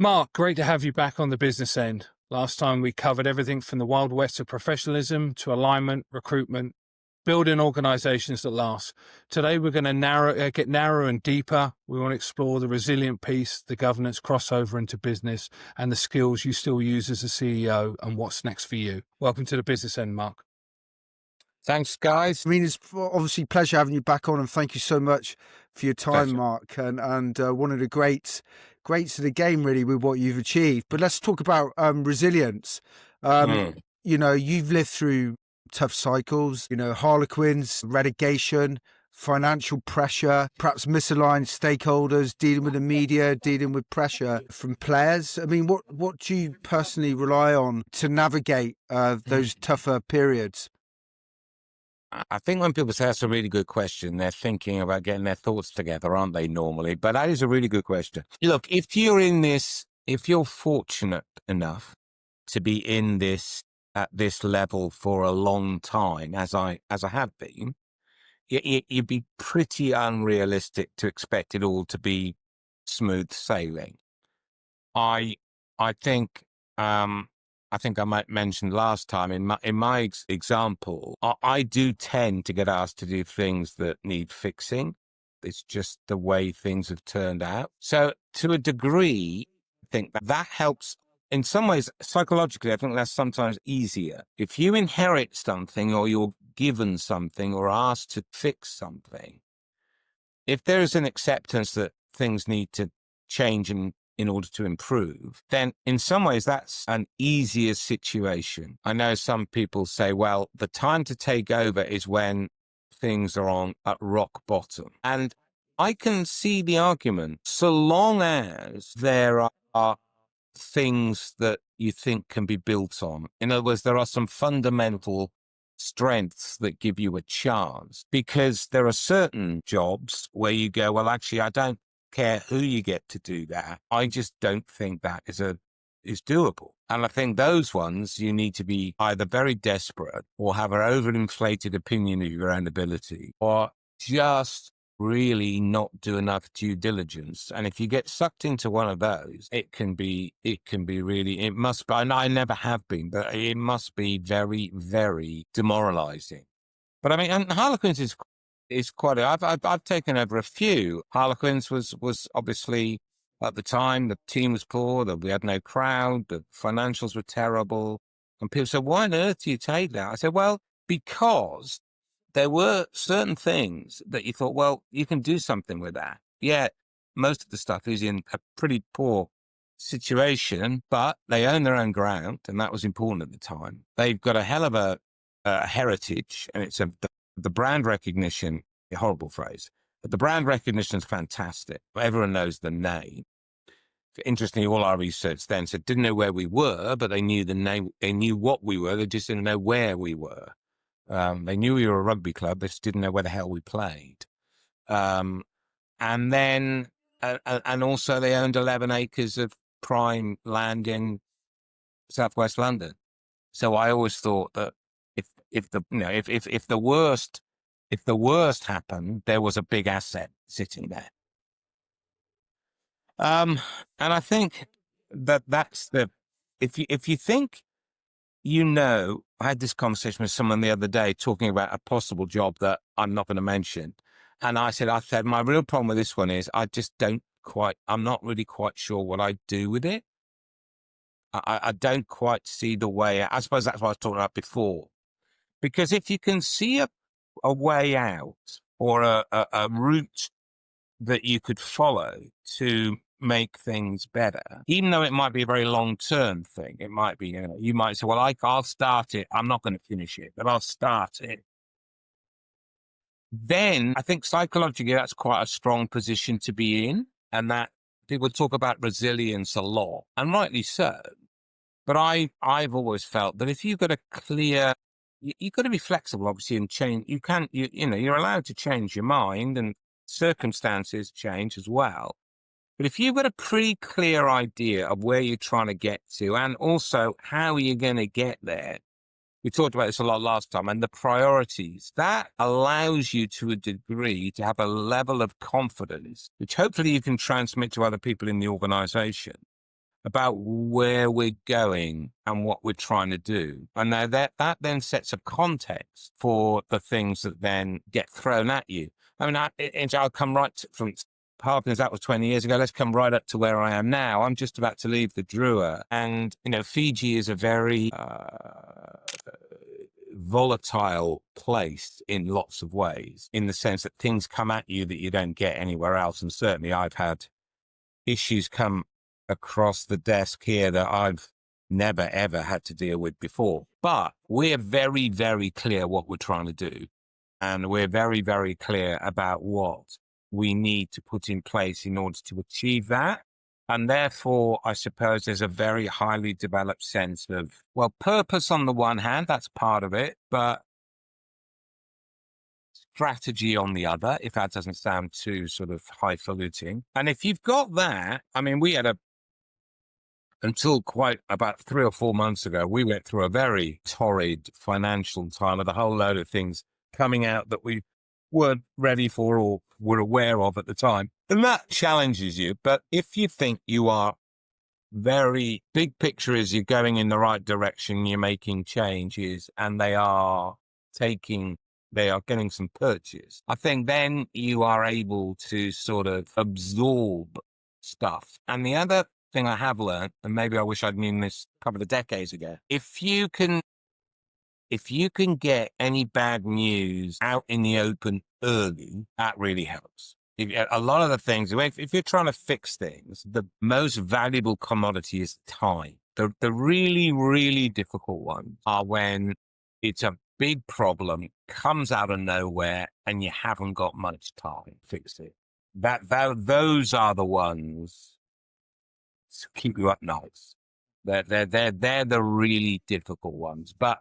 Mark, great to have you back on the business end. Last time we covered everything from the Wild West of professionalism to alignment, recruitment, building organizations that last. Today we're going to get narrower and deeper. We want to explore the resilient piece, the governance crossover into business, and the skills you still use as a CEO and what's next for you. Welcome to the business end, Mark. Thanks, guys. I mean, it's obviously a pleasure having you back on, and thank you so much for your time, Pleasure. Mark, and one of the greats of the game, really, with what you've achieved. But let's talk about resilience. You know, you've lived through tough cycles, you know, Harlequins, relegation, financial pressure, perhaps misaligned stakeholders, dealing with the media, dealing with pressure from players. I mean, what do you personally rely on to navigate those tougher periods? I think when people say that's a really good question, they're thinking about getting their thoughts together, aren't they, normally? But that is a really good question. Look, if you're fortunate enough to be in this, at this level for a long time, as I have been, you'd be pretty unrealistic to expect it all to be smooth sailing. I think, I think I might mention last time in my example, I do tend to get asked to do things that need fixing. It's just the way things have turned out. So to a degree, I think that helps. In some ways, psychologically, I think that's sometimes easier. If you inherit something or you're given something or asked to fix something, if there is an acceptance that things need to change in order to improve, then in some ways that's an easier situation. I know some people say, well, the time to take over is when things are at rock bottom. And I can see the argument, so long as there are things that you think can be built on. In other words, there are some fundamental strengths that give you a chance, because there are certain jobs where you go, well, actually, I don't care who you get to do that. I just don't think that is doable. And I think those ones you need to be either very desperate or have an overinflated opinion of your own ability, or just really not do enough due diligence. And if you get sucked into one of those, it can be really, it must be, and I never have been, but it must be very, very demoralizing. But I mean, and Harlequins is quite, I've taken over a few. Harlequins was obviously, at the time, the team was poor, that we had no crowd, the financials were terrible. And people said, why on earth do you take that? I said, well, because there were certain things that you thought, well, you can do something with that. Yeah, most of the stuff is in a pretty poor situation, but they own their own ground, and that was important at the time. They've got a hell of a heritage, and it's the brand recognition, a horrible phrase, but the brand recognition is fantastic. Everyone knows the name. Interestingly, all our research then said didn't know where we were, but they knew the name, they knew what we were, they just didn't know where we were. They knew we were a rugby club, they just didn't know where the hell we played. And then, and also they owned 11 acres of prime land in southwest London. So I always thought that if the worst happened, there was a big asset sitting there. And I think that's if you think, I had this conversation with someone the other day talking about a possible job that I'm not going to mention. And I said, my real problem with this one is I'm not really quite sure what I do with it. I don't quite see the way. I suppose that's what I was talking about before. Because if you can see a way out or a route that you could follow to make things better, even though it might be a very long-term thing, it might be, you might say, well, I'll start it. I'm not going to finish it, but I'll start it. Then I think psychologically that's quite a strong position to be in, and that people talk about resilience a lot, and rightly so. But I've always felt that if you've got a clear, you've got to be flexible, obviously, and change. You're allowed to change your mind, and circumstances change as well. But if you've got a pretty clear idea of where you're trying to get to, and also how you're going to get there, we talked about this a lot last time, and the priorities, that allows you to a degree to have a level of confidence, which hopefully you can transmit to other people in the organization, about where we're going and what we're trying to do. And now that then sets a context for the things that then get thrown at you. I mean, I'll come right from Harpins, that was 20 years ago. Let's come right up to where I am now. I'm just about to leave the Drua. And, Fiji is a very volatile place in lots of ways, in the sense that things come at you that you don't get anywhere else. And certainly I've had issues come across the desk here that I've never, ever had to deal with before. But we're very, very clear what we're trying to do. And we're very, very clear about what we need to put in place in order to achieve that. And therefore, I suppose there's a very highly developed sense of, well, purpose on the one hand, that's part of it, but strategy on the other, if that doesn't sound too sort of highfalutin. And if you've got that, I mean, we had until quite about 3 or 4 months ago, we went through a very torrid financial time with a whole load of things coming out that we weren't ready for or were aware of at the time. And that challenges you. But if you think you are very big picture is you're going in the right direction, you're making changes, and they are getting some purchase, I think then you are able to sort of absorb stuff. And the other thing I have learned, and maybe I wish I'd known this a couple of decades ago, if you can get any bad news out in the open early, that really helps. A lot of the things, if you're trying to fix things, the most valuable commodity is time. The really, really difficult ones are when it's a big problem, comes out of nowhere, and you haven't got much time to fix it. Those are the ones to keep you up nights. They're the really difficult ones. But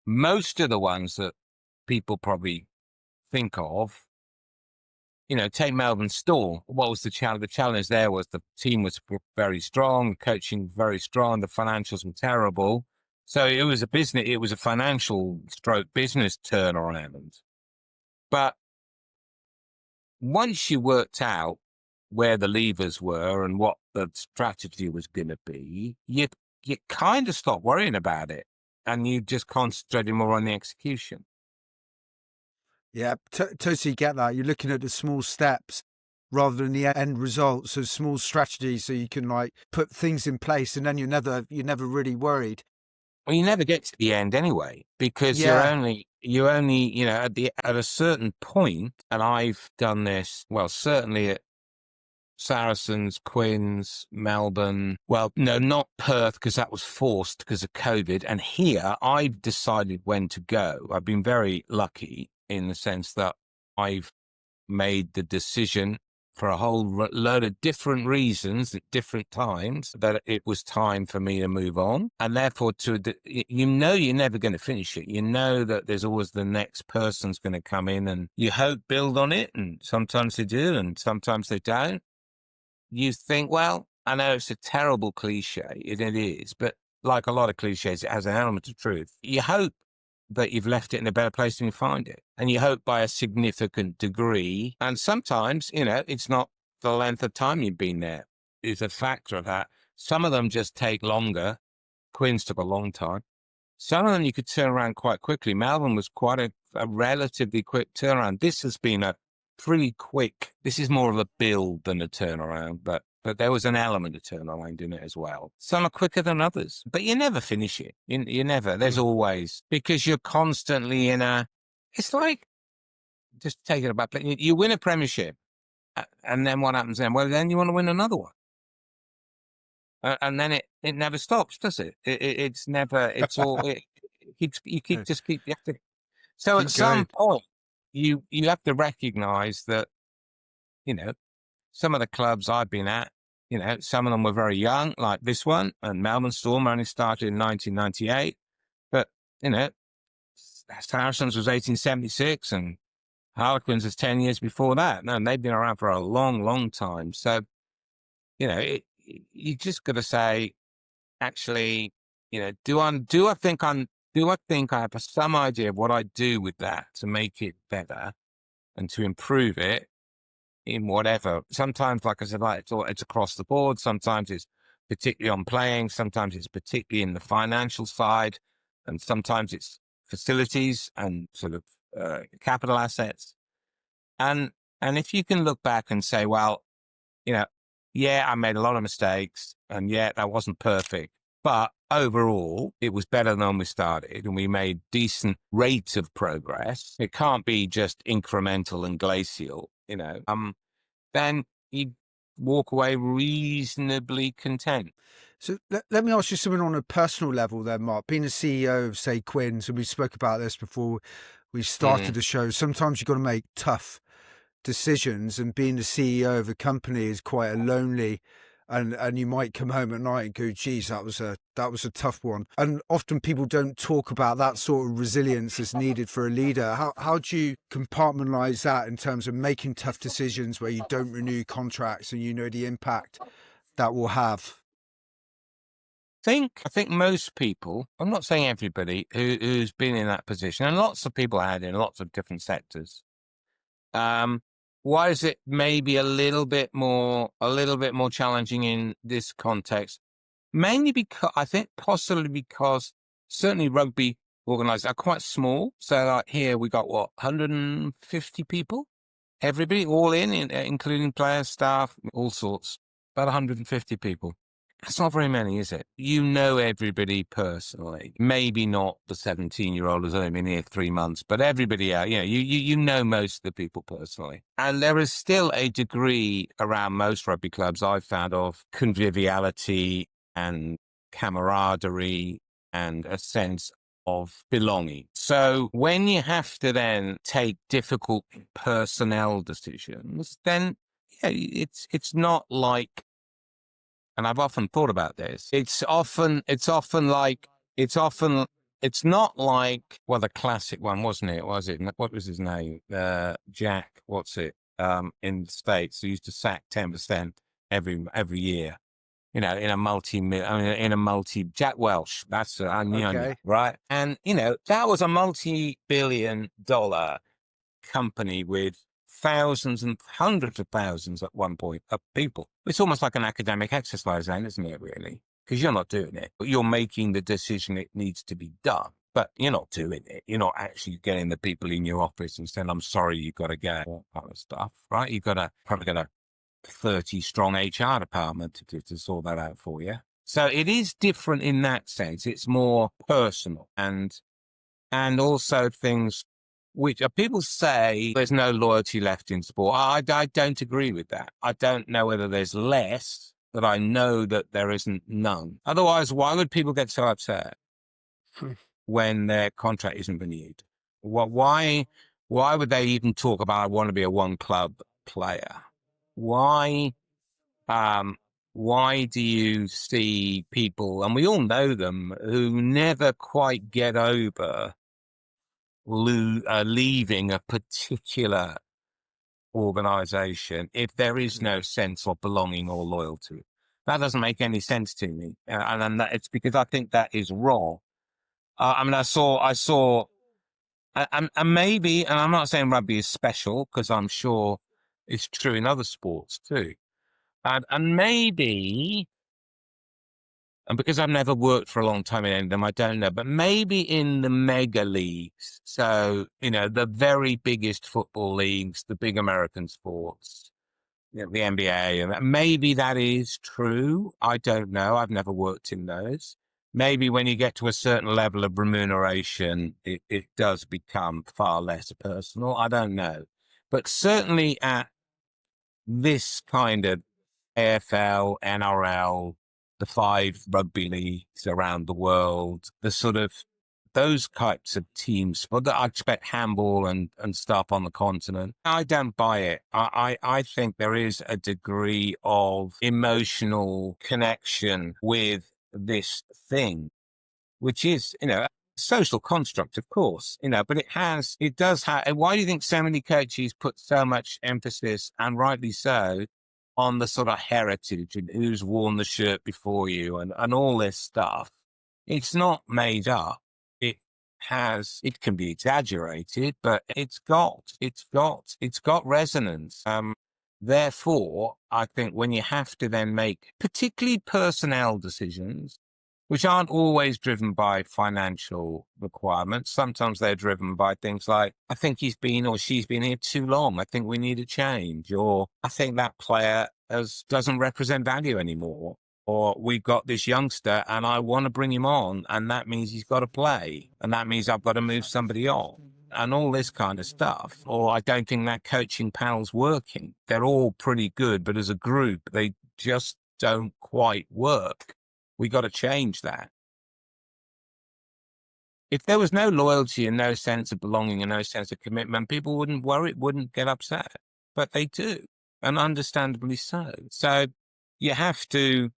most of the ones that people probably think of, take Melbourne Storm. What was the challenge? The challenge there was the team was very strong, coaching very strong, the financials were terrible. So it was a financial stroke business turnaround. But once you worked out where the levers were and what the strategy was going to be, you kind of stopped worrying about it and you just concentrated more on the execution. Yeah, totally get that. You're looking at the small steps rather than the end result. So small strategies, so you can put things in place, and then you're never really worried. Well, you never get to the end anyway, because you only at a certain point, and I've done this, well, certainly at Saracens, Quins, Melbourne. Well, no, not Perth, because that was forced because of COVID. And here I've decided when to go. I've been very lucky in the sense that I've made the decision for a whole load of different reasons at different times that it was time for me to move on. And therefore, you're never going to finish it. You know that there's always the next person's going to come in, and you hope build on it. And sometimes they do, and sometimes they don't. You think, well, I know it's a terrible cliche, and it is, but like a lot of cliches, it has an element of truth. You hope that you've left it in a better place than you find it. And you hope by a significant degree. And sometimes, it's not the length of time you've been there is a factor of that. Some of them just take longer. Quins took a long time. Some of them you could turn around quite quickly. Melbourne was quite a relatively quick turnaround. This has been a pretty quick, this is more of a build than a turnaround, but there was an element of turnaround in it as well. Some are quicker than others, but you never finish it. You never, there's always, because you're constantly it's like, just take it about, you win a premiership, and then what happens then? Well, then you want to win another one. And then it never stops, does it? It's never, it's all, you have to, so at some point, you have to recognize that, some of the clubs I've been at, some of them were very young, like this one, and Melbourne Storm only started in 1998. But, Saracens was 1876, and Harlequins was 10 years before that. No, and they've been around for a long, long time. So, you just got to say, actually, do I think I have some idea of what I do with that to make it better and to improve it in whatever. Sometimes, like I said, it's across the board. Sometimes it's particularly on playing. Sometimes it's particularly in the financial side, and sometimes it's facilities and sort of capital assets. And if you can look back and say, well, yeah, I made a lot of mistakes, and yeah, that wasn't perfect, but overall, it was better than when we started, and we made decent rates of progress. It can't be just incremental and glacial, then you walk away reasonably content. So let me ask you something on a personal level then, Mark. Being a CEO of, say, Quinn's, and we spoke about this before we started the show, sometimes you've got to make tough decisions, and being the CEO of a company is quite a how and you might come home at night and go, geez, that was a tough one. And often people don't talk about that sort of resilience that's needed for a leader. How do you compartmentalize that in terms of making tough decisions where you don't renew contracts and you know the impact that will have? I think most people, I'm not saying everybody, who's been in that position, and lots of people had in lots of different sectors. Why is it maybe a little bit more challenging in this context? Mainly because I think possibly because certainly rugby organised are quite small. So like here we got 150 people, everybody all in including players, staff, all sorts, about 150 people. That's not very many, is it? You know everybody personally. Maybe not the 17-year-old who's only been here 3 months, but everybody else. You know most of the people personally. And there is still a degree around most rugby clubs I've found of conviviality and camaraderie and a sense of belonging. So when you have to then take difficult personnel decisions, then it's not like, and I've often thought about this. It's not like, well, the classic one, wasn't it? What was his name? Jack, what's it? In the States, he used to sack 10% every year. In a Jack Welch. That's Okay. right? And that was a multi-billion-dollar company with thousands and hundreds of thousands at one point of people. It's almost like an academic exercise then, isn't it, really? Because you're not doing it, but you're making the decision it needs to be done. But you're not doing it. You're not actually getting the people in your office and saying, I'm sorry, you've got to go, all that kind of stuff, right? You've probably got a 30-strong HR department to sort that out for you. So it is different in that sense. It's more personal and also things which people say there's no loyalty left in sport. I don't agree with that. I don't know whether there's less, but I know that there isn't none. Otherwise, why would people get so upset when their contract isn't renewed? Why would they even talk about, I want to be a one club player? Why do you see people, and we all know them, who never quite get over leaving a particular organization if there is no sense of belonging or loyalty? That doesn't make any sense to me, and it's because I think that is wrong. I saw, and maybe, and I'm not saying rugby is special because I'm sure it's true in other sports too, and maybe. And because I've never worked for a long time in any of them, I don't know. But maybe in the mega leagues, so, the very biggest football leagues, the big American sports, the NBA, and maybe that is true. I don't know. I've never worked in those. Maybe when you get to a certain level of remuneration, it does become far less personal. I don't know. But certainly at this kind of AFL, NRL, the 5 rugby leagues around the world, the sort of those types of teams, but I expect handball and stuff on the continent. I don't buy it. I think there is a degree of emotional connection with this thing, which is, a social construct, of course, but it does have, and why do you think so many coaches put so much emphasis, and rightly so, on the sort of heritage and who's worn the shirt before you and all this stuff? It's not made up. It can be exaggerated, but it's got resonance. Therefore, I think when you have to then make particularly personnel decisions, which aren't always driven by financial requirements, sometimes they're driven by things like, I think he's been or she's been here too long. I think we need a change. Or I think that player doesn't represent value anymore. Or we've got this youngster and I want to bring him on, and that means he's got to play. And that means I've got to move somebody on. And all this kind of stuff. Or I don't think that coaching panel's working. They're all pretty good, but as a group, they just don't quite work. We got to change that. If there was no loyalty and no sense of belonging and no sense of commitment, people wouldn't worry, wouldn't get upset. But they do, and understandably so. So you have to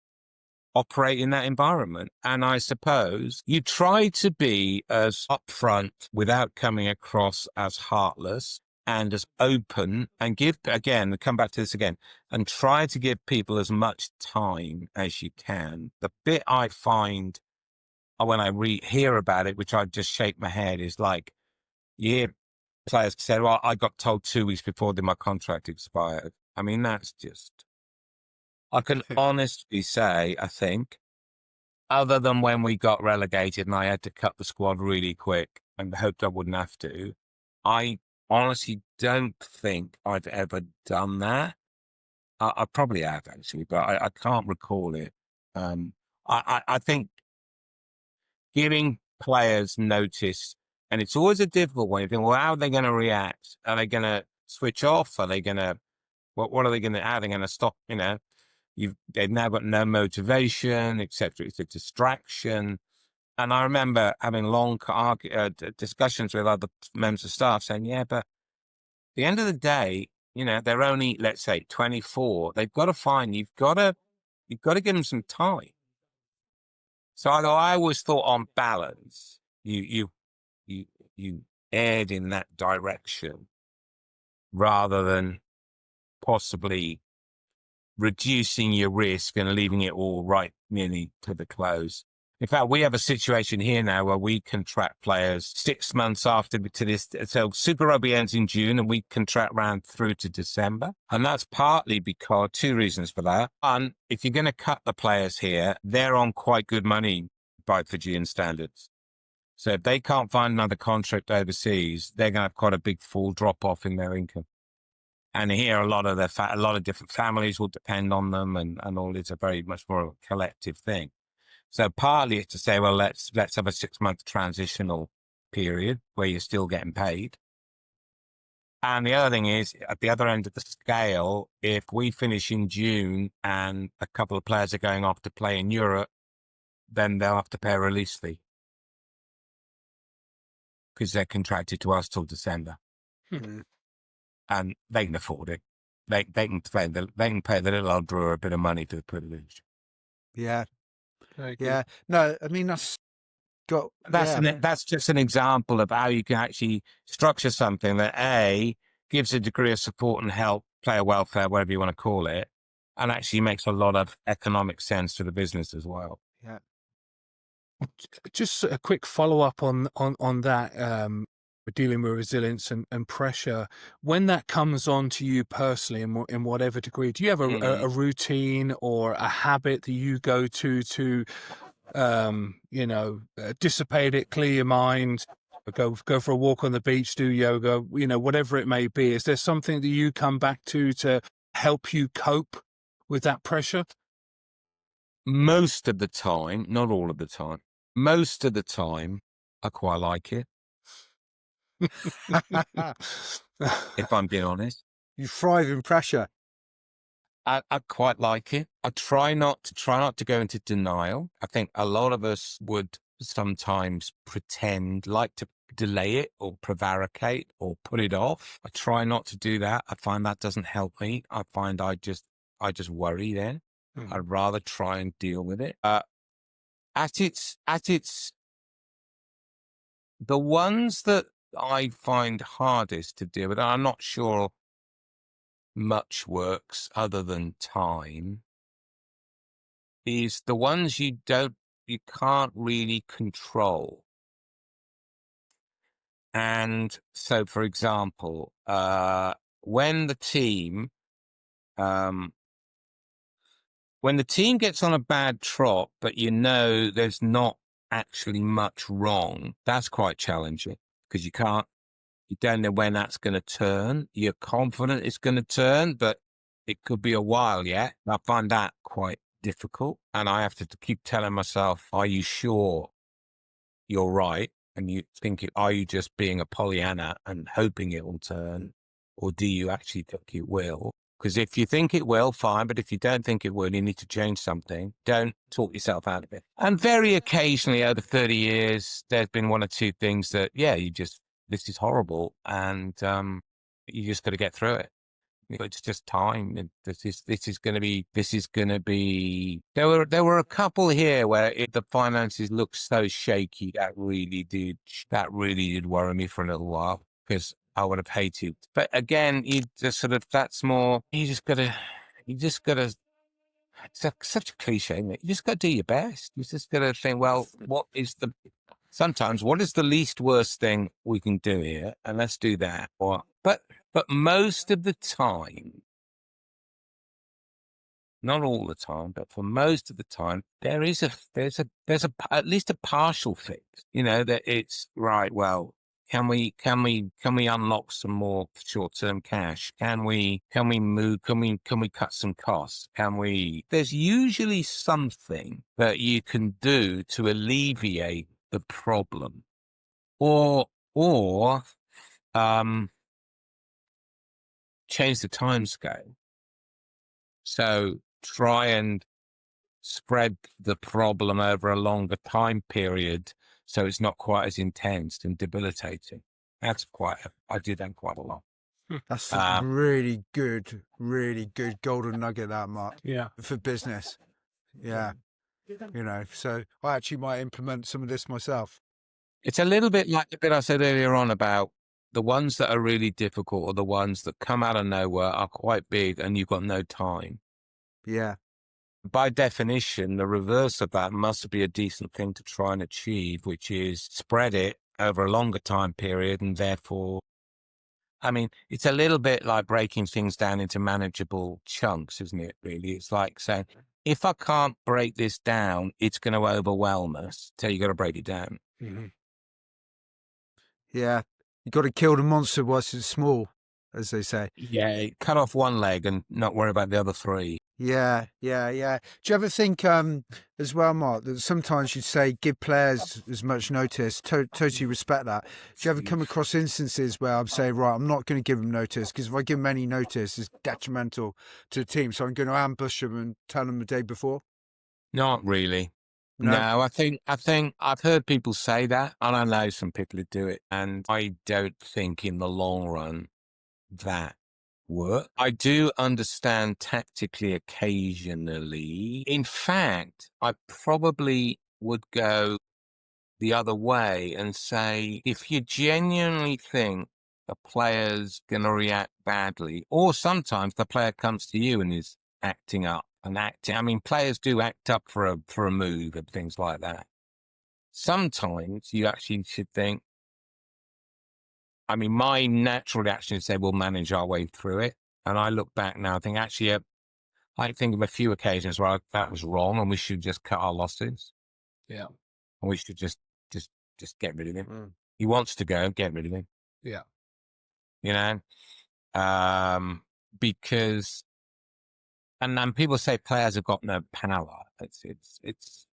operate in that environment. And I suppose you try to be as upfront without coming across as heartless and as open, and come back to this again, and try to give people as much time as you can. The bit I find when I hear about it, which I just shake my head, is like, you hear players say, well, I got told 2 weeks before my contract expired. I mean, that's just, I can honestly say, I think, other than when we got relegated and I had to cut the squad really quick and hoped I wouldn't have to, I honestly don't think I've ever done that. I probably have, actually, but I can't recall it. I think giving players notice, and it's always a difficult one. You think, well, how are they going to react? Are they going to switch off? Are they going to, what are they going to, how are they going to stop? They've now got no motivation, etc. It's a distraction. And I remember having long discussions with other members of staff saying, yeah, but at the end of the day, they're only, let's say, 24. They've got to you've got to give them some time. So I always thought, on balance, you erred in that direction rather than possibly reducing your risk and leaving it all right nearly to the close. In fact, we have a situation here now where we contract players 6 months after to this. So Super Rugby ends in June and we contract round through to December. And that's partly because 2 reasons for that. One, if you're going to cut the players here, they're on quite good money by Fijian standards. So if they can't find another contract overseas, they're going to have quite a big full drop off in their income. And here, a lot of different families will depend on them, and all. It's a very much more of a collective thing. So partly it's to say, well, let's have a 6-month transitional period where you're still getting paid. And the other thing is, at the other end of the scale, if we finish in June and a couple of players are going off to play in Europe, then they'll have to pay a release fee because they're contracted to us till December. And they can afford it. They can pay the little old brewer a bit of money for the privilege. Yeah. Yeah. No, I mean, that's just an example of how you can actually structure something that gives a degree of support and help, player welfare, whatever you want to call it, and actually makes a lot of economic sense to the business as well. Yeah. Just a quick follow up on that. Dealing with resilience and pressure, when that comes on to you personally, in whatever degree, do you have a routine or a habit that you go to dissipate it, clear your mind, go for a walk on the beach, do yoga, whatever it may be? Is there something that you come back to help you cope with that pressure? Most of the time, not all of the time. Most of the time, I quite like it. If I'm being honest, you thrive in pressure. I quite like it. I try not to go into denial. I think a lot of us would sometimes like to delay it or prevaricate or put it off. I try not to do that. I find that doesn't help me. I find I just worry then. I'd rather try and deal with it. At its the ones that I find hardest to deal with, and I'm not sure much works other than time, is the ones you can't really control. And so, for example, when the team When the team gets on a bad trot, but there's not actually much wrong, that's quite challenging because you don't know when that's going to turn. You're confident it's going to turn, but it could be a while yet. I find that quite difficult. And I have to keep telling myself, are you sure you're right? And you think, are you just being a Pollyanna and hoping it will turn? Or do you actually think it will? Because if you think it will, fine. But if you don't think it will, you need to change something. Don't talk yourself out of it. And very occasionally over 30 years, there's been one or two things that, this is horrible. And you just got to get through it. It's just time. This is going to be. There were a couple here where the finances looked so shaky that really did worry me for a little while because I would have hated. But again, you just that's more. You just gotta. It's such a cliche, isn't it? You just got to do your best. You just got to think, well, what is the least worst thing we can do here, and let's do that. But most of the time, not all the time, but for most of the time, there's at least a partial fix. That it's right. Well, can we unlock some more short-term cash? Can we move? Can we cut some costs? There's usually something that you can do to alleviate the problem, or change the time scale. So try and spread the problem over a longer time period so it's not quite as intense and debilitating. I did that quite a lot. That's a really good golden nugget, that, Mark. Yeah. For business. Yeah. So I actually might implement some of this myself. It's a little bit like the bit I said earlier on about the ones that are really difficult or the ones that come out of nowhere are quite big and you've got no time. Yeah. By definition, the reverse of that must be a decent thing to try and achieve, which is spread it over a longer time period. And therefore, it's a little bit like breaking things down into manageable chunks, isn't it, really? It's like saying, if I can't break this down, it's going to overwhelm us. So you got to break it down. Mm-hmm. Yeah. You got to kill the monster whilst it's small, as they say. Yeah, cut off one leg and not worry about the other three. Yeah. Do you ever think, as well, Mark, that sometimes you'd say give players as much notice? Totally respect that. Do you ever come across instances where I'm saying, right, I'm not going to give them notice because if I give them any notice, it's detrimental to the team. So I'm going to ambush them and tell them the day before? Not really. No, I think I've heard people say that, and I know some people who do it, and I don't think in the long run that work. I do understand tactically occasionally. In fact, I probably would go the other way and say, if you genuinely think a player's going to react badly, or sometimes the player comes to you and is acting up and acting. Players do act up for a move and things like that. Sometimes you actually should think, my natural reaction is say, we'll manage our way through it. And I look back now, I think actually, I think of a few occasions where that was wrong and we should just cut our losses. Yeah. And we should just get rid of him. He wants to go, get rid of him. Yeah. Because, and then people say players have got no power. It's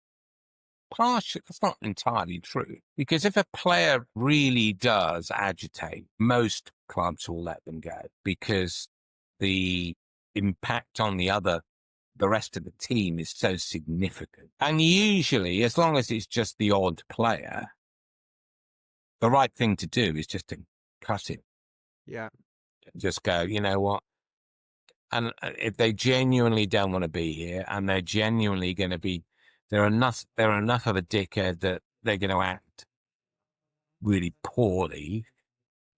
partial. That's not entirely true. Because if a player really does agitate, most clubs will let them go because the impact on the rest of the team is so significant. And usually, as long as it's just the odd player, the right thing to do is just to cut it. Yeah. Just go, you know what? And if they genuinely don't want to be here and they're genuinely going to be, they're enough of a dickhead that they're going to act really poorly,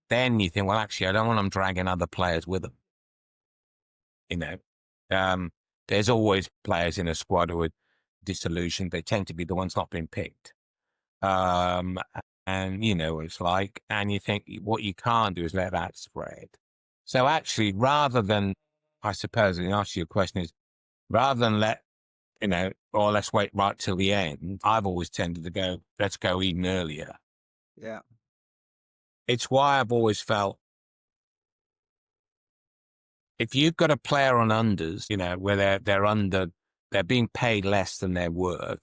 then you think, well, actually, I don't want them dragging other players with them. There's always players in a squad who are disillusioned. They tend to be the ones not being picked. And it's like, and you think what you can't do is let that spread. So actually, rather than I suppose, the answer to your question is, rather than let's wait right till the end, I've always tended to go, let's go even earlier. Yeah. It's why I've always felt, if you've got a player on unders, where they're being paid less than they're worth,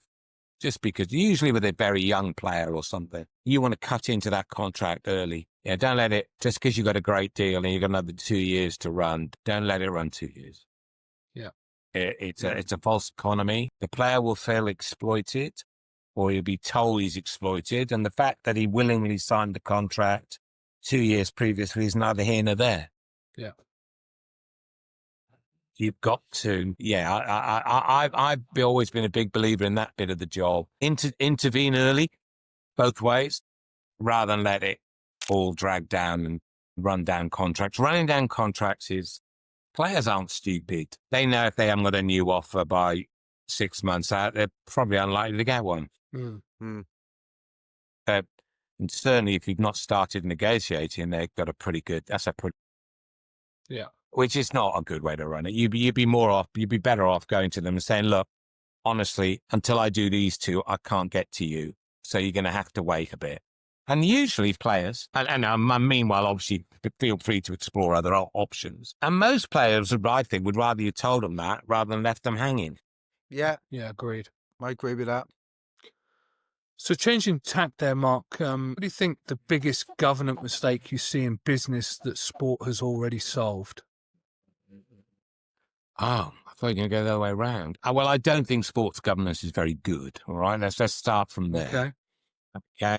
just because usually with a very young player or something, you want to cut into that contract early. Yeah, don't let it, just because you've got a great deal and you've got another 2 years to run, don't let it run 2 years. Yeah. It's a false economy. The player will feel exploited, or he'll be told he's exploited. And the fact that he willingly signed the contract 2 years previously is neither here nor there. Yeah. You've got to, I've always been a big believer in that bit of the job. Intervene early, both ways, rather than let it all drag down and run down contracts. Running down contracts is, players aren't stupid. They know if they haven't got a new offer by 6 months out, they're probably unlikely to get one. Mm. And certainly if you've not started negotiating, they've got which is not a good way to run it. You'd be better off going to them and saying, look, honestly, until I do these two, I can't get to you. So you're going to have to wait a bit. And usually players, and meanwhile, obviously, feel free to explore other options. And most players, I think, would rather you told them that rather than left them hanging. Yeah. Yeah, agreed. I agree with that. So changing tack there, Mark, what do you think the biggest governance mistake you see in business that sport has already solved? Oh, I thought you were going to go the other way around. Well, I don't think sports governance is very good. All right, let's start from there. Okay.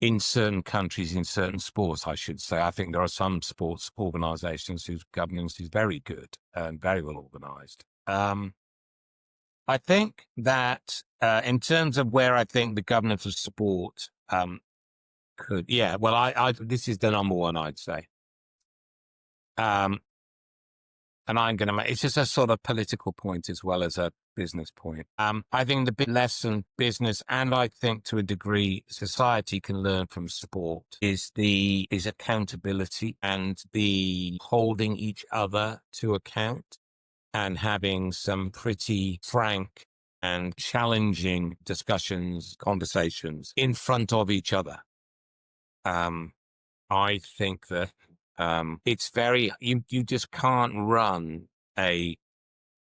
In certain countries, in certain sports, I should say, I think there are some sports organisations whose governance is very good and very well organised. I think that in terms of where I think the governance of sport this is the number one, I'd say. And I'm going to make, it's just a sort of political point as well as a business point. I think the big lesson business, and I think to a degree society can learn from sport, is accountability and the holding each other to account and having some pretty frank and challenging discussions, conversations in front of each other. I think that it's very, you just can't run a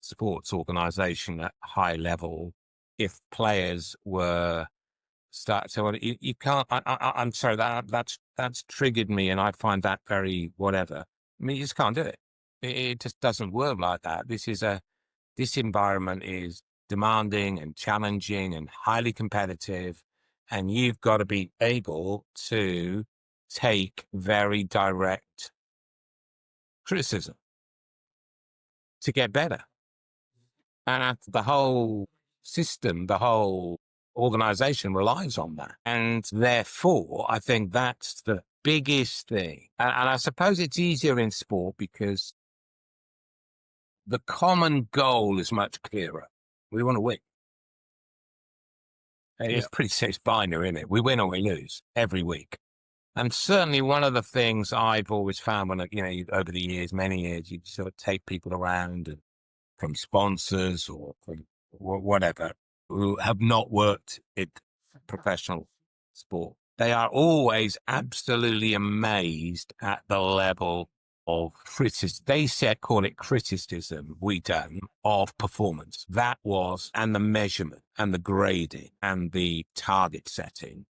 sports organization at high level if players were you can't, I'm sorry, that's triggered me, and I find that very whatever. I mean, you just can't do it. It just doesn't work like that. This environment is demanding and challenging and highly competitive, and you've got to be able to take very direct criticism to get better. And the whole system, the whole organization relies on that. And therefore, I think that's the biggest thing. And I suppose it's easier in sport because the common goal is much clearer. We want to win. And it's pretty binary, isn't it? We win or we lose every week. And certainly one of the things I've always found when, over the years, many years, you sort of take people around and from sponsors or from whatever who have not worked in professional sport. They are always absolutely amazed at the level of criticism. They call it criticism, we don't, of performance. That was, and the measurement and the grading and the target setting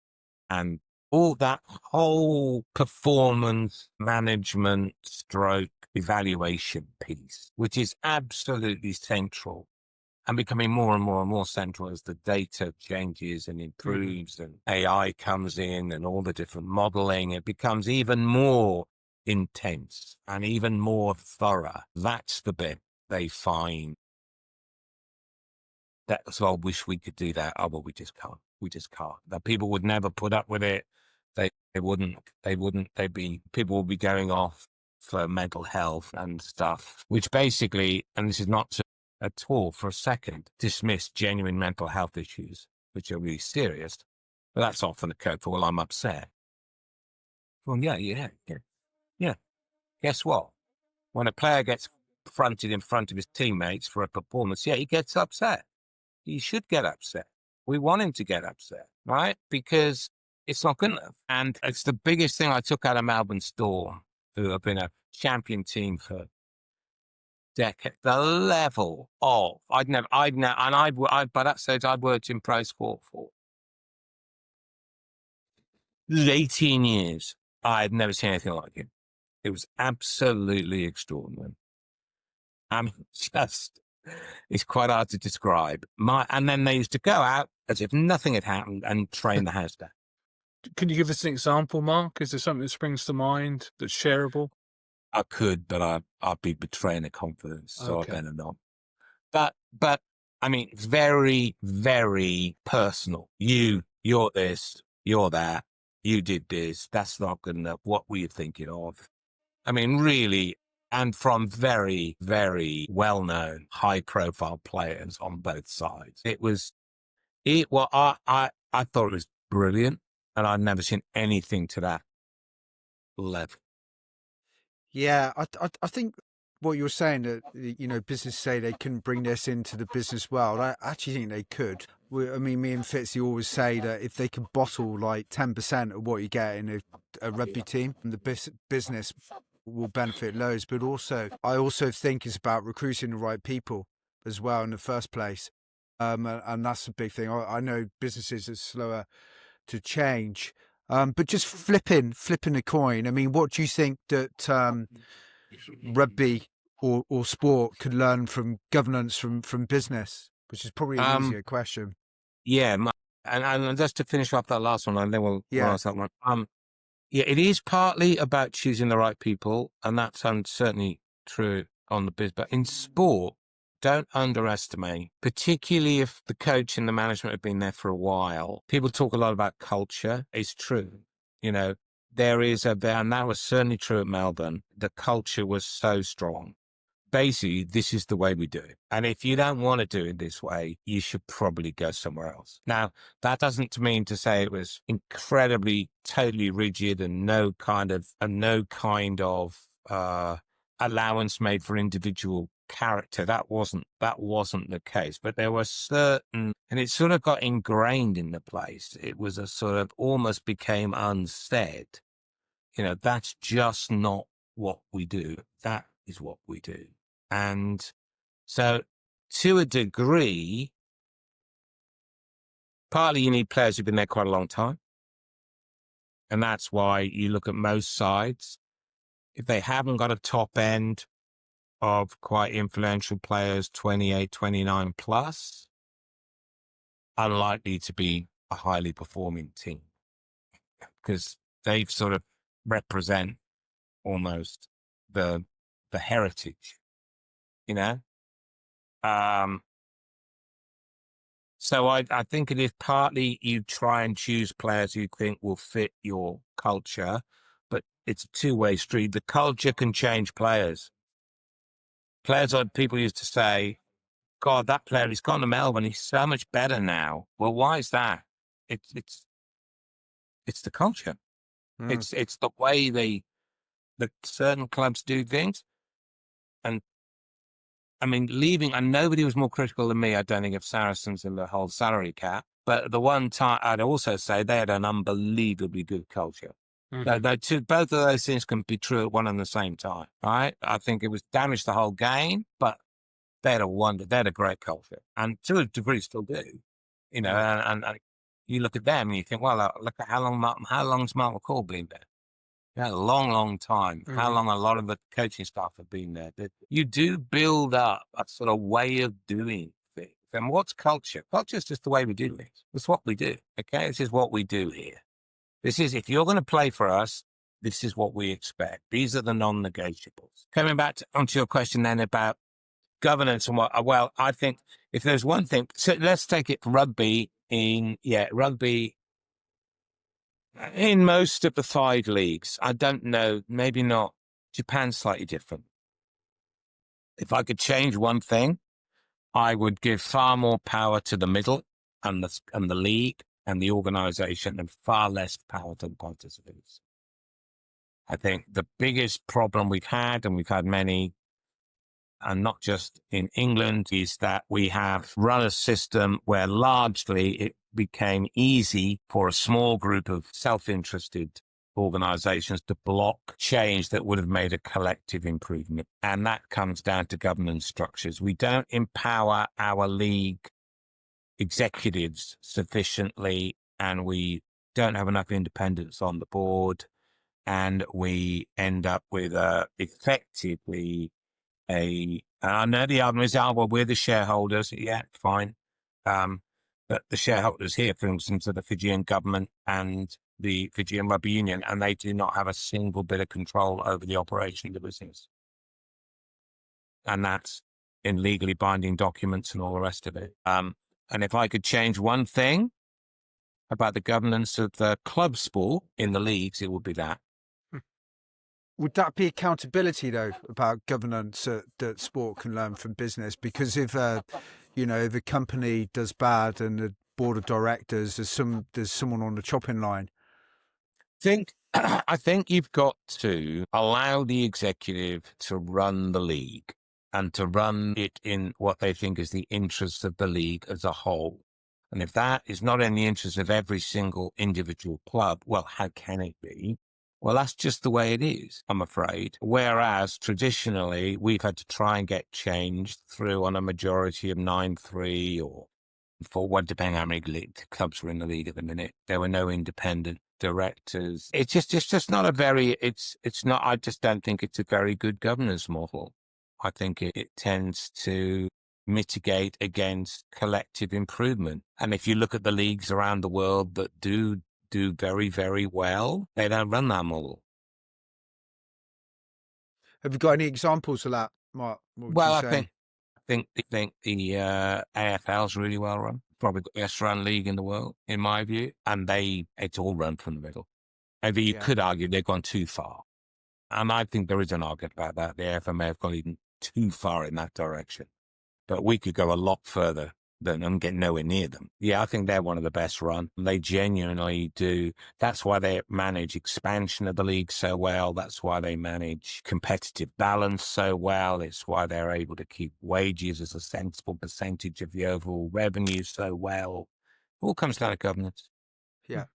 and all that whole performance management stroke evaluation piece, which is absolutely central and becoming more and more and more central as the data changes and improves and AI comes in and all the different modeling. It becomes even more intense and even more thorough. That's the bit they find that, so I wish we could do that. Oh, well, we just can't. We just can't. That people would never put up with it. People would be going off for mental health and stuff, which basically, and this is not to at all for a second, dismiss genuine mental health issues, which are really serious, but that's often the code for, well, I'm upset. Well, yeah. Guess what? When a player gets fronted in front of his teammates for a performance, yeah, he gets upset. He should get upset. We want him to get upset, right? Because it's not good enough. And it's the biggest thing I took out of Melbourne Storm, who have been a champion team for decades. The level of, and by that stage, I'd worked in pro sport for 18 years. I've never seen anything like it. It was absolutely extraordinary. It's quite hard to describe. And then they used to go out as if nothing had happened and train the house down. Can you give us an example, Mark? Is there something that springs to mind that's shareable? I could, but I'd be betraying the confidence, so Okay. I better not. But I mean, it's very, very personal. You're this, you're that, you did this, that's not good enough. What were you thinking of? I mean, really, and from very, very well-known, high-profile players on both sides. I thought it was brilliant, and I'd never seen anything to that level. Yeah, I think what you were saying that, you know, business say they couldn't bring this into the business world. I actually think they could. I mean, me and Fitzy always say that if they could bottle like 10% of what you get in a rugby team, the business will benefit loads. But also, I also think it's about recruiting the right people as well in the first place. And that's a big thing. I know businesses are slower to change. But just flipping a coin. I mean, what do you think that rugby or sport could learn from governance from business? Which is probably an easier question. Yeah, and just to finish off that last one, and then we'll ask that one. Yeah, it is partly about choosing the right people, and that's certainly true on the biz. But in sport, don't underestimate, particularly if the coach and the management have been there for a while. People talk a lot about culture. It's true. You know, and that was certainly true at Melbourne. The culture was so strong. Basically, this is the way we do it. And if you don't want to do it this way, you should probably go somewhere else. Now, that doesn't mean to say it was incredibly, totally rigid and no kind of allowance made for individual character. That wasn't the case. But there were certain, and it sort of got ingrained in the place. It was a sort of almost became unsaid. You know, that's just not what we do. That is what we do. And so to a degree, partly you need players who've been there quite a long time. And that's why you look at most sides. If they haven't got a top end of quite influential players, 28, 29 plus, unlikely to be a highly performing team because they sort of represent almost the heritage, you know? So I think it is partly you try and choose players you think will fit your culture, but it's a two-way street. The culture can change players. People used to say, God, that player, he's gone to Melbourne, he's so much better now. Well, why is that? It's the culture. It's the way the certain clubs do things. And I mean, leaving, and nobody was more critical than me, I don't think, of Saracens and the whole salary cap. But at the one time, I'd also say they had an unbelievably good culture. Mm-hmm. Both of those things can be true at one and the same time, right? I think it was damaged the whole game, but they had a great culture. And to a degree still do, you know, and you look at them and you think, well, look at how long's Mark McCall been there? Yeah, a long, long time. Mm-hmm. How long a lot of the coaching staff have been there. You do build up a sort of way of doing things. And what's culture? Culture is just the way we do things. It's what we do. Okay, this is what we do here. If you're going to play for us, this is what we expect. These are the non-negotiables. Coming back onto your question then about governance and well, I think if there's one thing, so let's take it rugby. Rugby in most of the 5 leagues, I don't know, maybe not. Japan's slightly different. If I could change one thing, I would give far more power to the middle and the league and the organization and far less power to the participants. I think the biggest problem we've had, and we've had many, and not just in England, is that we have run a system where largely it became easy for a small group of self-interested organizations to block change that would have made a collective improvement. And that comes down to governance structures. We don't empower our league executives sufficiently, and we don't have enough independence on the board, and we end up with effectively and I know the argument is, well, we're the shareholders. Yeah, fine. But the shareholders here, for instance, are the Fijian government and the Fijian Rugby Union, and they do not have a single bit of control over the operation of the business. And that's in legally binding documents and all the rest of it. And if I could change one thing about the governance of the club sport in the leagues, it would be that. Would that be accountability, though, about governance that sport can learn from business? Because if, if a company does bad and the board of directors, there's someone on the chopping line. I think you've got to allow the executive to run the league and to run it in what they think is the interests of the league as a whole. And if that is not in the interest of every single individual club, well, how can it be? Well, that's just the way it is, I'm afraid. Whereas traditionally, we've had to try and get change through on a majority of 9-3 or 4-1, depending how many clubs were in the league at the minute. There were no independent directors. It's just not a very, it's not, I just don't think it's a very good governance model. I think it tends to mitigate against collective improvement. And if you look at the leagues around the world that do very, very well, they don't run that model. Have you got any examples of that, Mark? I think the AFL is really well run. Probably the best run league in the world, in my view. And it's all run from the middle. Maybe you could argue they've gone too far. And I think there is an argument about that. The AFL may have gone even too far in that direction. But we could go a lot further and get nowhere near them. Yeah, I think they're one of the best run. They genuinely do. That's why they manage expansion of the league so well. That's why they manage competitive balance so well. It's why they're able to keep wages as a sensible percentage of the overall revenue so well. It all comes down to governance. Yeah.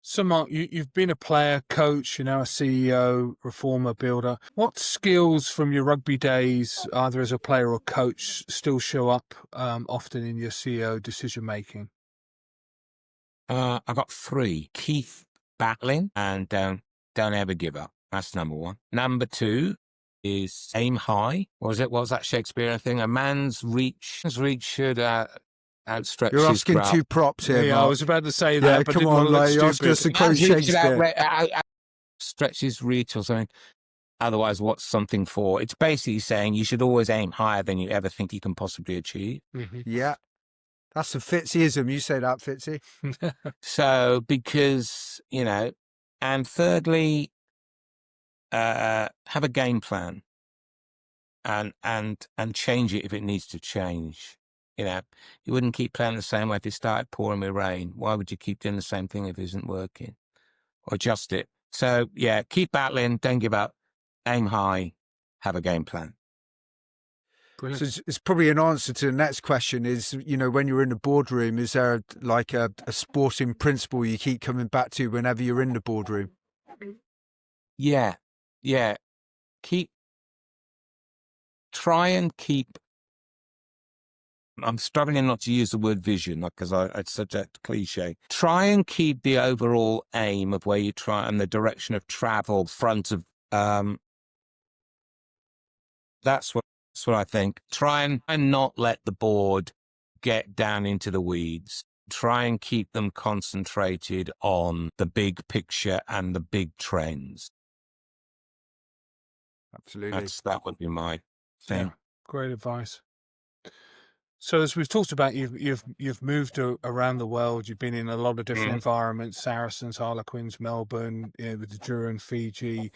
So, Mark, you've been a player, coach, you're now a CEO, reformer, builder. What skills from your rugby days, either as a player or coach, still show up often in your CEO decision-making? I've got 3. Keep battling and don't ever give up. That's number 1. Number 2 is aim high. What was that Shakespearean thing? A man's reach should outstretch You're his asking grasp. 2 props here, Yeah, Mark. I was about to say that, but come didn't want on, to look like, stupid. just to quote Shakespeare. Stretch his reach or something. Otherwise, what's something for? It's basically saying you should always aim higher than you ever think you can possibly achieve. Mm-hmm. Yeah. That's a Fitzyism. You say that, Fitzy. So, because, and thirdly, have a game plan and change it if it needs to change. You wouldn't keep playing the same way if it started pouring with rain. Why would you keep doing the same thing if it isn't working? Or adjust it. So, yeah, keep battling, don't give up, aim high, have a game plan. Brilliant. So it's probably an answer to the next question is, when you're in the boardroom, is there a sporting principle you keep coming back to whenever you're in the boardroom? Yeah. Try and keep, I'm struggling not to use the word vision because it's such a cliche. Try and keep the overall aim of where you try and the direction of travel front of, that's what I think. Try and not let the board get down into the weeds. Try and keep them concentrated on the big picture and the big trends. Absolutely. That would be my thing. Yeah, great advice. So as we've talked about, you've moved around the world. You've been in a lot of different environments: Saracens, Harlequins, Melbourne, with the Duran, Fiji.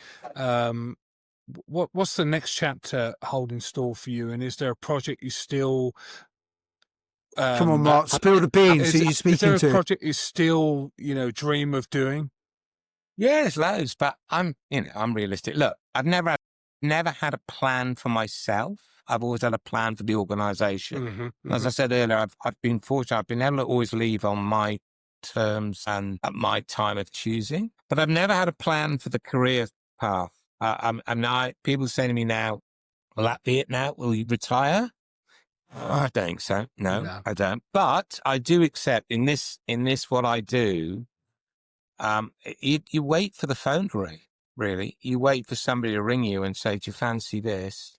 What's the next chapter hold in store for you? And is there a project you still? Come on, Mark, spill the beans. Who are you speaking to? Is there a project you still, dream of doing? Yeah, there's loads, but I'm realistic. Look, I've never had never had a plan for myself. I've always had a plan for the organization. Mm-hmm, As I said earlier, I've been fortunate. I've been able to always leave on my terms and at my time of choosing, but I've never had a plan for the career path. People say to me now, will that be it now? Will you retire? I don't think so. No, I don't. But I do accept in this what I do, you wait for the phone to ring, really. You wait for somebody to ring you and say, do you fancy this?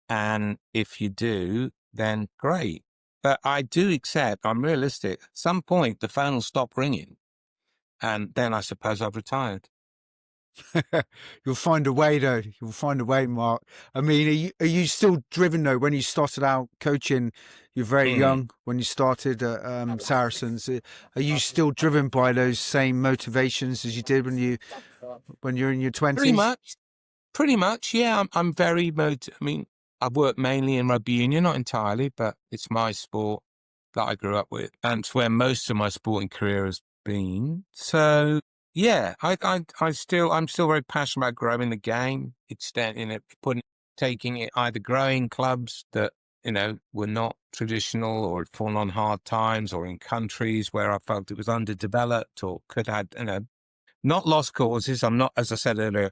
And if you do, then great. But I do accept, I'm realistic. At some point, the phone will stop ringing. And then I suppose I've retired. You'll find a way, though. You'll find a way, Mark. I mean, are you still driven, though? When you started out coaching, you're very young. When you started at Saracens, are you still driven by those same motivations as you did when you're in your 20s? Pretty much, yeah. I'm very I mean, I've worked mainly in rugby union, not entirely, but it's my sport that I grew up with, and it's where most of my sporting career has been. So yeah, I'm still very passionate about growing the game, taking it, either growing clubs that were not traditional or had fallen on hard times, or in countries where I felt it was underdeveloped or could have not lost causes. I'm not, as I said earlier,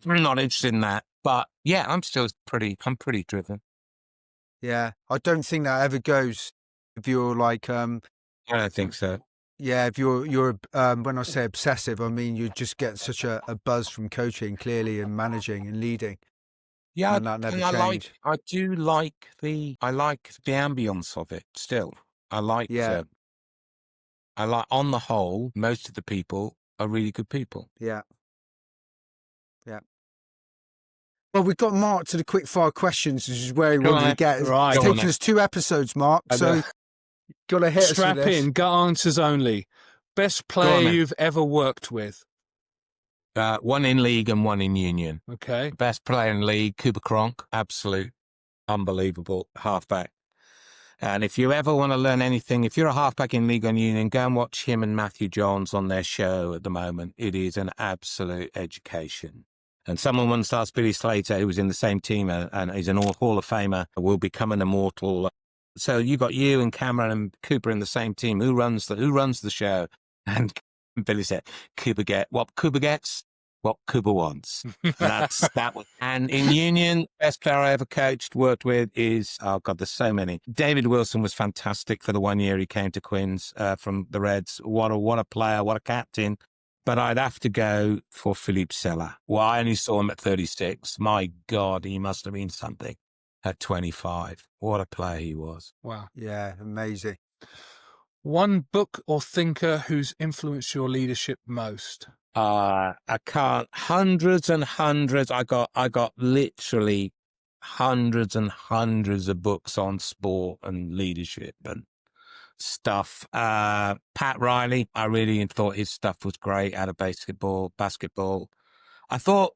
I'm not interested in that. But yeah, I'm pretty driven. Yeah, I don't think that ever goes. If you're like, I don't think so. yeah, if you're when I say obsessive, I mean you just get such a buzz from coaching, clearly, and managing and leading. Yeah, and that never I changed. like the ambience of it still. Yeah. On the whole, most of the people are really good people. Yeah. Well, we've got Mark to the quick fire questions, which is where he wanted to get. Right. It's taken us 2 episodes, Mark. So got to hit us with Strap this. in, gut answers only. Best player you've ever worked with? One in league and one in union. Okay. Best player in league, Cooper Cronk. Absolute, unbelievable halfback. And if you ever want to learn anything, if you're a halfback in league and union, go and watch him and Matthew Johns on their show at the moment. It is an absolute education. And someone once asked Billy Slater, who was in the same team and is an Hall of Famer, will become an immortal. So you got you and Cameron and Cooper in the same team. Who runs the show? And Billy said, Cooper gets what Cooper wants. And in union, best player I ever coached, worked with is, oh God, there's so many. David Wilson was fantastic for the 1 year he came to Quins from the Reds. What a player, what a captain. But I'd have to go for Philippe Sella. Well, I only saw him at 36. My God, he must have been something at 25. What a player he was. Wow. Yeah, amazing. One book or thinker who's influenced your leadership most? I can't. Hundreds and hundreds. I got literally hundreds and hundreds of books on sport and leadership and stuff. Pat Riley, I really thought his stuff was great out of basketball. I thought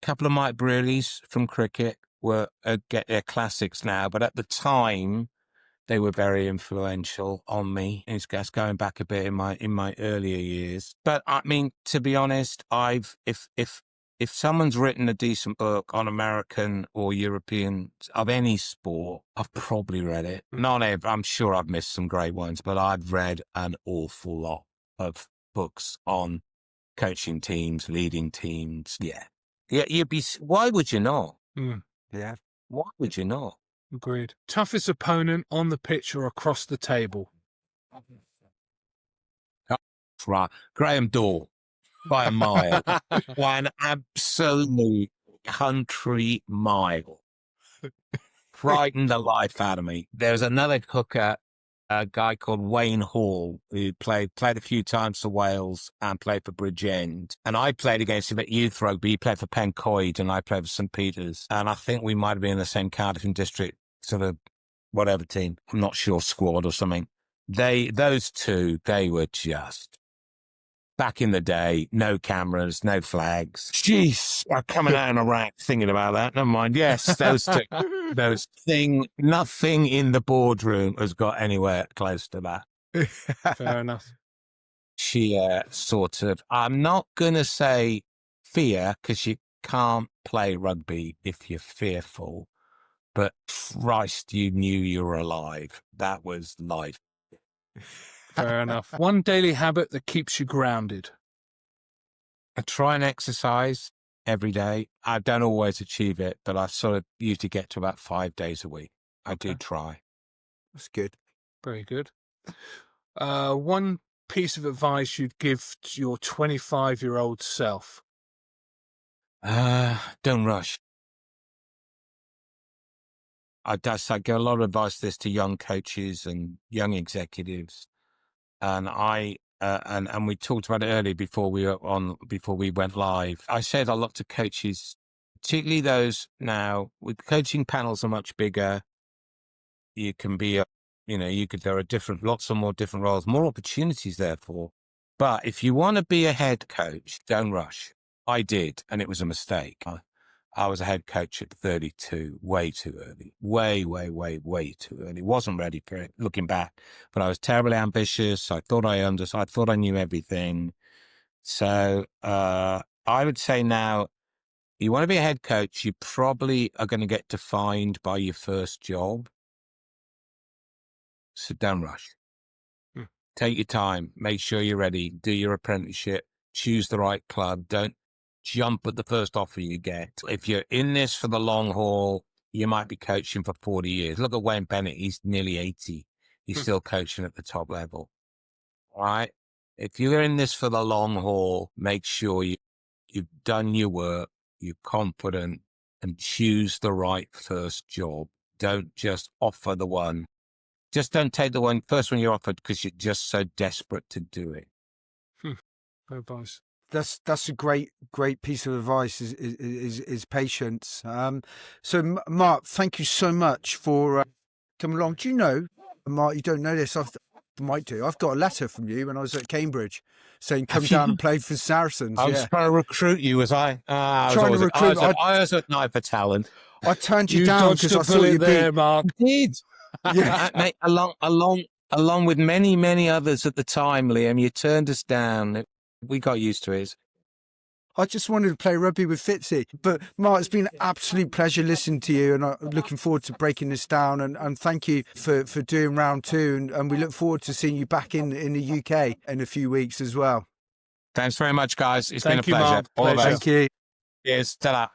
couple of Mike Brearley's from cricket were get their classics now, but at the time they were very influential on me. It's going back a bit in my earlier years. But I mean, to be honest, if someone's written a decent book on American or European of any sport, I've probably read it. Not every, I'm sure I've missed some great ones, but I've read an awful lot of books on coaching teams, leading teams. Yeah. Why would you not? Yeah. Why would you not? Agreed. Toughest opponent on the pitch or across the table? Right. Graham Dorr. By a mile. By an absolute country mile. Frightened the life out of me. There's another hooker, a guy called Wayne Hall, who played a few times for Wales and played for Bridgend. And I played against him at youth rugby. He played for Pencoed and I played for St. Peter's. And I think we might have been in the same Cardiff and District sort of whatever team. I'm not sure, squad or something. Those two, they were just... Back in the day, no cameras, no flags. Jeez, I'm coming out in a rack thinking about that. Never mind. Yes, nothing in the boardroom has got anywhere close to that. Fair enough. She sort of, I'm not going to say fear because can't play rugby if you're fearful, but Christ, you knew you were alive. That was life. Fair enough. One daily habit that keeps you grounded. I try and exercise every day. I don't always achieve it, but I sort of usually get to about 5 days a week. I do try. That's good. Very good. One piece of advice you'd give to your 25-year-old self. Don't rush. I give a lot of advice this to young coaches and young executives, and and we talked about it earlier before we went live. I said a lot to coaches, particularly those now with coaching panels are much bigger. You can be there are lots of more different roles, more opportunities therefore. But if you want to be a head coach, don't rush. I did, and it was a mistake. I was a head coach at 32, way too early, way too early. Wasn't ready for it, looking back. But I was terribly ambitious. I thought I knew everything. So I would say now, you want to be a head coach, you probably are going to get defined by your first job. So don't rush. Take your time. Make sure you're ready. Do your apprenticeship. Choose the right club. Don't jump at the first offer you get. If you're in this for the long haul, you might be coaching for 40 years. Look at Wayne Bennett. He's nearly 80. He's still coaching at the top level. All right. If you're in this for the long haul, make sure you've done your work, you're confident, and choose the right first job. Don't just offer the one. Just don't take the first one you're offered because you're just so desperate to do it. Advice. That's a great piece of advice. Is patience. So Mark, thank you so much for coming along. Do you know, Mark? You don't know this. I've got a letter from you when I was at Cambridge saying come down and play for Saracens. I was trying to recruit you, was I? I was at night for talent. I turned you down because I thought you'd there, Mark. You did. Yeah, mate, along with many others at the time, Liam, you turned us down. We got used to it. I just wanted to play rugby with Fitzy. But Mark, it's been an absolute pleasure listening to you, and I'm looking forward to breaking this down. And thank you for doing round two. And we look forward to seeing you back in the UK in a few weeks as well. Thanks very much, guys. It's been a pleasure. Mark. All the best. Thank you. Cheers. Ta-da.